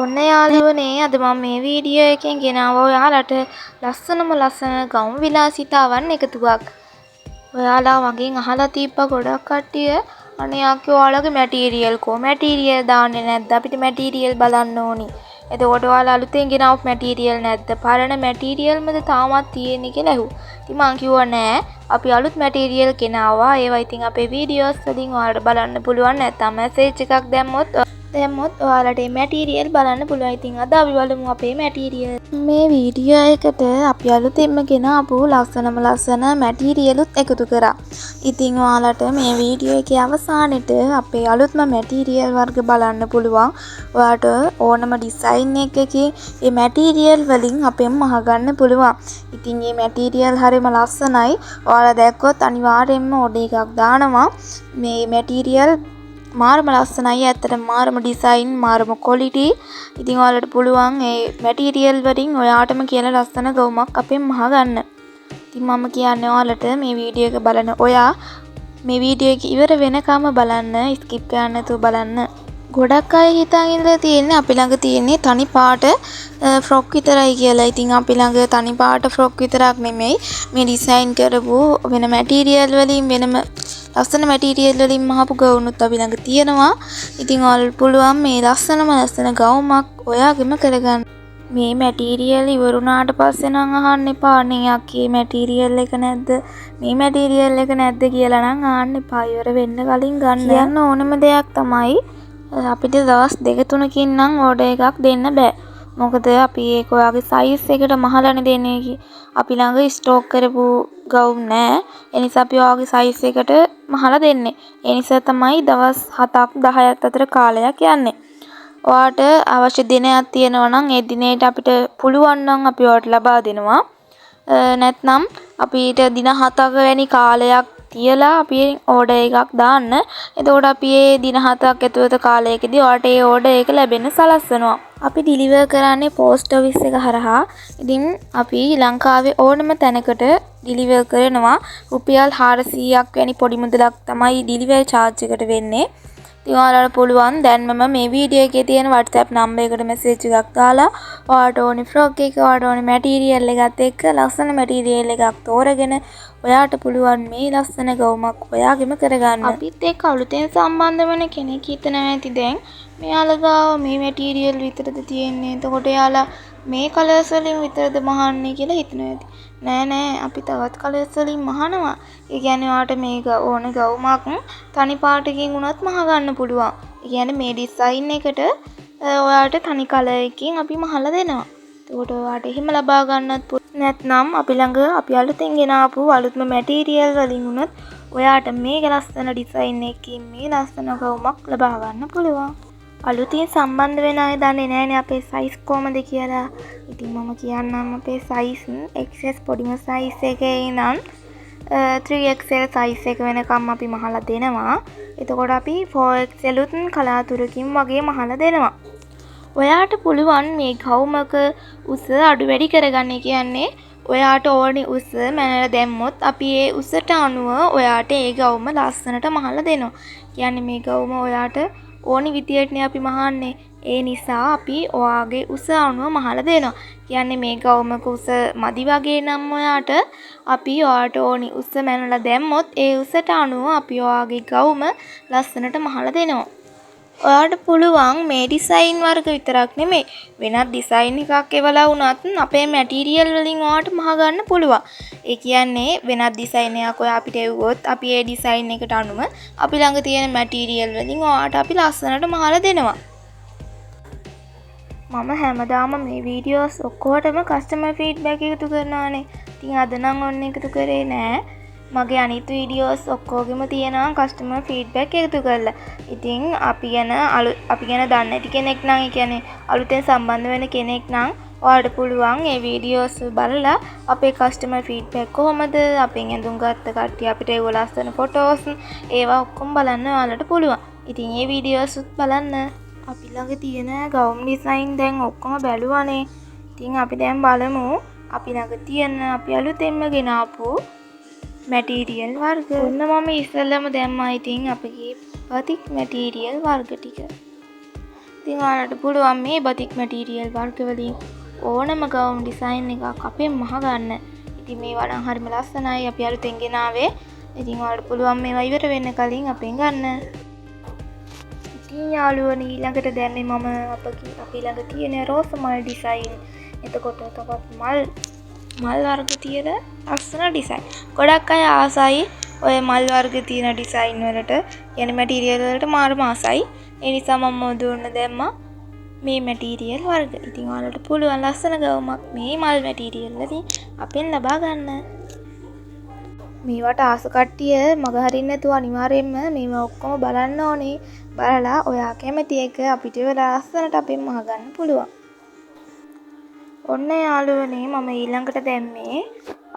ඔන්න යාළුවනේ අද මම මේ වීඩියෝ එකෙන් ගෙනාවා ඔයාලට ලස්සනම ලස්සන ගවුම් විලාසිතාවන් එකතුවක්. ඔයාලා මගෙන් අහලා තිබ්බා ගොඩක් කට්ටිය අනේ අක්කේ ඔයාලගේ මැටීරියල් මැටීරියල් දාන්නේ නැද්ද? අපිට මැටීරියල් බලන්න ඕනි. එතකොට ඔයාලා අලුතෙන් ගෙනාවු මැටීරියල් නැද්ද? පරණ මැටීරියල්මද තාමත් තියෙන්නේ කියලා ඇහුවා. ඉතින් මං කිව්වා නෑ අපි අලුත් මැටීරියල් ගෙනාවා. ඒවා ඉතින් අපේ වීඩියෝස් වලින් ඔයාලට බලන්න පුළුවන්. නැත්නම් මැසේජ් එකක් දැම්මොත් ඔයාලට මේ මැටීරියල් බලන්න පුළුවන්. ඉතින් අද අපි බලමු අපේ මැටීරියල්. මේ වීඩියෝ එකට අපි අලුතෙන්ම ගෙනාපු ලස්සන මැටීරියලුත් එකතු කරා. ඉතින් ඔයාලට මේ වීඩියෝ එකේ අවසානෙට අපේ අලුත්ම මැටීරියල් වර්ග බලන්න පුළුවන්. ඔයාලට ඕනම ඩිසයින් එකකින් මේ මැටීරියල් වලින් අපෙන් අහගන්න පුළුවන්. ඉතින් මේ මැටීරියල් හරිම ලස්සනයි. ඔයාලා දැක්කොත් අනිවාර්යයෙන්ම ඕඩර් එකක් දානවා. මේ මැටීරියල් මාරම ලස්සනයි. ඇත්තටම මාරම ඩිසයින් මාරම ක්වොලිටි. ඉතින් ඔයාලට පුළුවන් මේ මැටීරියල් වලින් ඔයාටම කියලා ලස්සන ගවුමක් අපෙන් අහගන්න. ඉතින් මම කියන්නේ ඔයාලට මේ වීඩියෝ එක බලන ඔයා මේ වීඩියෝ එක ඉවර වෙනකම් බලන්න, ස්කිප් කරන්න නැතුව බලන්න. ගොඩක් අය හිතන් ඉඳලා තියෙන්නේ අපි ළඟ තියෙන්නේ තනි පාට ෆ්‍රොක් විතරයි කියලා. ඉතින් අපි ළඟ තනි පාට ෆ්‍රොක් විතරක් නෙමෙයි මේ ඩිසයින් කරපු වෙන මැටීරියල් වලින් වෙනම ලස්සන මැටීරියල් වලින් මහපු ගවුනුත් අපි ළඟ තියෙනවා. ඉතින් ඔයාලට පුළුවන් මේ ලස්සන ගවුමක් ඔයාගෙම කරගන්න. මේ මැටීරියල් ඉවරුණාට පස්සේ නම් අහන්න එපා නේ අක්කේ මැටීරියල් එක නැද්ද? මේ මැටීරියල් එක නැද්ද කියලා නම් අහන්න එපා. ඉවර වෙන්න කලින් ගන්න. කියන්න ඕනම දෙයක් තමයි අපිට දවස් 2-3කින් නම් ඕඩර් එකක් දෙන්න බෑ. මොකද අපි ඒක ඔයාගේ සයිස් එකට මහලානේ දෙන්නේ. අපි ළඟ ස්ටෝක් කරපු ගවුම් නෑ. ඒ නිසා අපි ඔයාගේ සයිස් එකට මහලා දෙන්නේ. ඒ නිසා තමයි දවස් 7ක් 10ක් අතර කාලයක් යන්නේ. ඔයාට අවශ්‍ය දිනයක් තියෙනවා නම් ඒ දිනේට අපිට පුළුවන් නම් අපි ඔයාලට ලබා දෙනවා. නැත්නම් අපිට දින 7ක වැනි කාලයක් තියලා අපි ඕඩර් එකක් දාන්න. එතකොට අපි මේ දින 7ක් ඇතුළත කාලයකදී ඔයාලට ඒ ඕඩර් එක ලැබෙන්න සලස්වනවා. අපි ඩිලිවර් කරන්නේ පෝස්ට් ඔෆිස් එක හරහා. ඉතින් අපි ලංකාවේ ඕනම තැනකට ඩිලිවර් කරනවා. රුපියල් 400ක් වැනි පොඩි මුදලක් තමයි ඩිලිවර් චාර්ජ් එකට වෙන්නේ. ඉතින් ඔයාලට පුළුවන් දැන්මම මේ වීඩියෝ එකේ තියෙන WhatsApp නම්බර් එකට මැසේජ් එකක් දාලා ඔයාලට ඕනි ෆ්‍රොක් එක, ඔයාලට ඕනි මැටීරියල් එකත් එක්ක ලස්සන මැටීරියල් එකක් තෝරගෙන ඔයාට පුළුවන් මේ ලස්සන ගවුමක් ඔයාගෙම කරගන්න. අපිත් එක්ක අලුතෙන් සම්බන්ධ වෙන කෙනෙක් හිතනවා ඇති දැන් මෙයාලා ගාව මේ මැටීරියල් විතරද තියෙන්නේ. එතකොට එයාලා මේ කලර්ස් වලින් විතරද මහන්නේ කියලා හිතනවා ඇති. නෑ අපි තවත් කලර්ස් වලින් මහනවා. ඒ කියන්නේ ඔයාට මේක ඕන ගවුමක් තනි පාටකින් වුණත් මහ ගන්න පුළුවන්. ඒ කියන්නේ මේ ඩිසයින් එකට ඔයාට තනි කලර් එකකින් අපි මහලා දෙනවා. එතකොට ඔයාට එහෙම ලබා ගන්නත් නැත්නම් අපි ළඟ අපි අලුතෙන් ගෙනාපු අලුත්ම මැටීරියල් වලින් උනත් ඔයාට මේක ලස්සන ඩිසයින් එකකින් මේ ලස්සන ගවුමක් ලබා ගන්න පුළුවන්. අලුතින් සම්බන්ධ වෙන අය දන්නේ නැහැනේ අපේ සයිස් කොහමද කියලා. ඉතින් මම කියන්නම් අපේ සයිස් XS පොඩිම සයිස් එකේ ඉඳන් 3XL සයිස් එක වෙනකම් අපි මහලා දෙනවා. එතකොට අපි 4XL උත් කලාතුරකින් වගේ මහලා දෙනවා. ඔයාට පුළුවන් මේ ගවුමක උස අඩු වැඩි කරගන්න. කියන්නේ ඔයාට ඕනි උස මැනලා දැම්මොත් අපි ඒ උසට අනුව ඔයාට ඒ ගවුම ලස්සනට මහලා දෙනවා. කියන්නේ මේ ගවුම ඔයාට ඕනි විදියටනේ අපි මහන්නේ. ඒ නිසා අපි ඔයාගේ උස අනුව මහලා දෙනවා. කියන්නේ මේ ගවුමක උස මදි වගේ නම් ඔයාට අපි ඔයාට ඕනි උස මැනලා දැම්මොත් ඒ උසට අනුව අපි ඔයාගේ ගවුම ලස්සනට මහලා දෙනවා. ඔයාට පුළුවන් මේ ඩිසයින් වර්ග විතරක් නෙමෙයි වෙනත් ඩිසයින් එකක් එවලා වුණත් අපේ මැටීරියල් වලින් ඔයාට මහ ගන්න පුළුවන්. ඒ කියන්නේ වෙනත් ඩිසයින් එකක් ඔයා අපිට එවුවොත් අපි ඒ ඩිසයින් එකට අනුව අපි ළඟ තියෙන මැටීරියල් වලින් ඔයාට අපි ලස්සනට මහලා දෙනවා. මම හැමදාම මේ වීඩියෝස් ඔක්කොටම කස්ටමර් ෆීඩ්බැක් එකතු කරනවානේ. ඉතින් අද නම් ඔන්න එකතු කරේ නෑ. මගේ අනිත් වීඩියෝස් ඔක්කොගෙම තියෙනවා කස්ටමර් ෆීඩ්බැක් එකතු කරලා. ඉතින් අපි ගැන දන්නේ නැති කෙනෙක් නම්, ඒ කියන්නේ අලුතෙන් සම්බන්ධ වෙන කෙනෙක් නම් ඔයාලට පුළුවන් මේ වීඩියෝස් බලලා අපේ කස්ටමර් ෆීඩ්බැක් කොහොමද, අපෙන් ඇඳුම් ගත්ත කට්ටිය අපිට ඒව ලස්සන ෆොටෝස් ඒවා ඔක්කොම බලන්න ඔයාලට පුළුවන්. ඉතින් මේ වීඩියෝස් උත් බලන්න. අපි ළඟ තියෙන ගවුම් ඩිසයින් දැන් ඔක්කොම බැලුවානේ. ඉතින් අපි දැන් බලමු අපි ළඟ තියෙන අපි අලුතෙන්ම ගෙනාපු මැටීරියල් වර්ග. ඔන්න මම ඉස්සෙල්ලම දැම්මා ඉතින් අපගේ බතික් මැටීරියල් වර්ග ටික. ඉතින් ඔයාලට පුළුවන් මේ බතික් මැටීරියල් වර්ග වලින් ඕනම ගවුම් ඩිසයින් එකක් අපෙන් මහගන්න. ඉතින් මේවා නම් හරිම ලස්සනයි. අපි අලුතෙන් ගෙනාවේ. ඉතින් ඔයාලට පුළුවන් මේවා ඉවර වෙන්න කලින් අපෙන් ගන්න. ඉතින් යාළුවනේ ඊළඟට දැන් මේ මම අපි ළඟ තියෙන රෝස මල් ඩිසයින්. එතකොට තවත් මල් වර්ග තියෙන ලස්සන ඩිසයින්. ගොඩක් අය ආසයි ඔය මල් වර්ග තියෙන ඩිසයින් වලට. يعني මැටීරියල් වලට මාරම ආසයි. ඒ නිසා මම දුන්න දැම්මා මේ මැටීරියල් වර්ග. ඉතින් ඔයාලට පුළුවන් ලස්සන ගවුමක් මේ මල් මැටීරියල් වලින් අපෙන් ලබා ගන්න. මේවට ආස කට්ටිය මග හරින්න නැතුව අනිවාර්යයෙන්ම මේවා ඔක්කොම බලන්න ඕනේ. බලලා ඔයා කැමති එක අපිට වෙලා ලස්සනට අපෙන් මහ ගන්න පුළුවන්. ඔන්න යාළුවනේ මම ඊළඟට දැම්මේ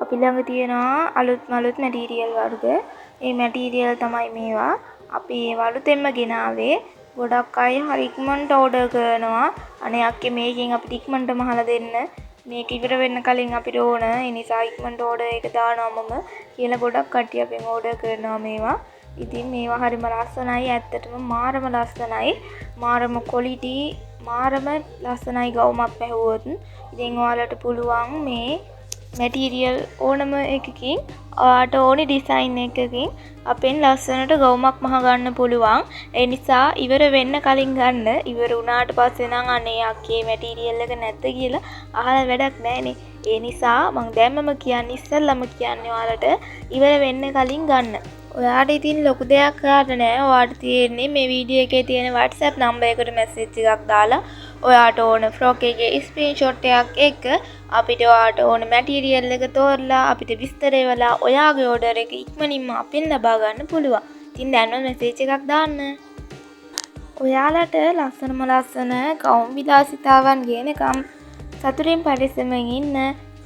අපි ළඟ තියෙනවා අලුත් මැටීරියල් වර්ග. මේ මැටීරියල් තමයි මේවා. අපි ඒව අලුතෙන්ම ගෙනාවේ. ගොඩක් අය හරි ඉක්මනට ඕඩර් කරනවා. අනේ අක්කේ මේකෙන් අපිට ඉක්මනට මහලා දෙන්න. මේක ඉවර වෙන්න කලින් අපිට ඕන. ඒ නිසා ඉක්මනට ඕඩර් එක දානවා මම කියලා ගොඩක් කට්ටිය අපෙන් ඕඩර් කරනවා මේවා. ඉතින් මේවා හරිම ලස්සනයි. ඇත්තටම මාරම ලස්සනයි. මාරම ක්වොලිටි මාරම ලස්සනයි ගවුමක් පැහුවොත්. ඉතින් ඔයාලට පුළුවන් මේ මැටීරියල් ඕනම එකකින් ඔයාට ඕනි ඩිසයින් එකකින් අපෙන් ලස්සනට ගවුමක් මහ ගන්න පුළුවන්. ඒ නිසා ඉවර වෙන්න කලින් ගන්න. ඉවර වුණාට පස්සේ නම් අනේ අක්කේ මැටීරියල් එක නැද්ද කියලා අහලා වැඩක් නැහනේ. ඒ නිසා මම දැම්මම කියන්නේ ඉස්සෙල්ලම කියන්නේ ඔයාලට ඉවර වෙන්න කලින් ගන්න. ඔයාට ඉතින් ලොකු දෙයක් කරන්න නෑ. ඔයාට තියෙන්නේ මේ වීඩියෝ එකේ තියෙන WhatsApp නම්බර් එකට මැසේජ් එකක් දාලා ඔයාට ඕන ෆ්‍රොක් එකේ ස්ක්‍රීන්ෂොට් එකක් එක්ක අපිට ඔයාට ඕන මැටීරියල් එක තෝරලා අපිට විස්තර එවලා ඔයාගේ ඕඩර් එක ඉක්මනින්ම අපෙන් ලබා ගන්න පුළුවන්. ඉතින් දැන්ම මැසේජ් එකක් දාන්න. ඔයාලට ලස්සන ගවුම් විලාසිතාවන් ගේනකම් සතුටින් පරිස්සමෙන් ඉන්න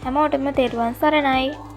හැමෝටම තෙරුවන් සරණයි.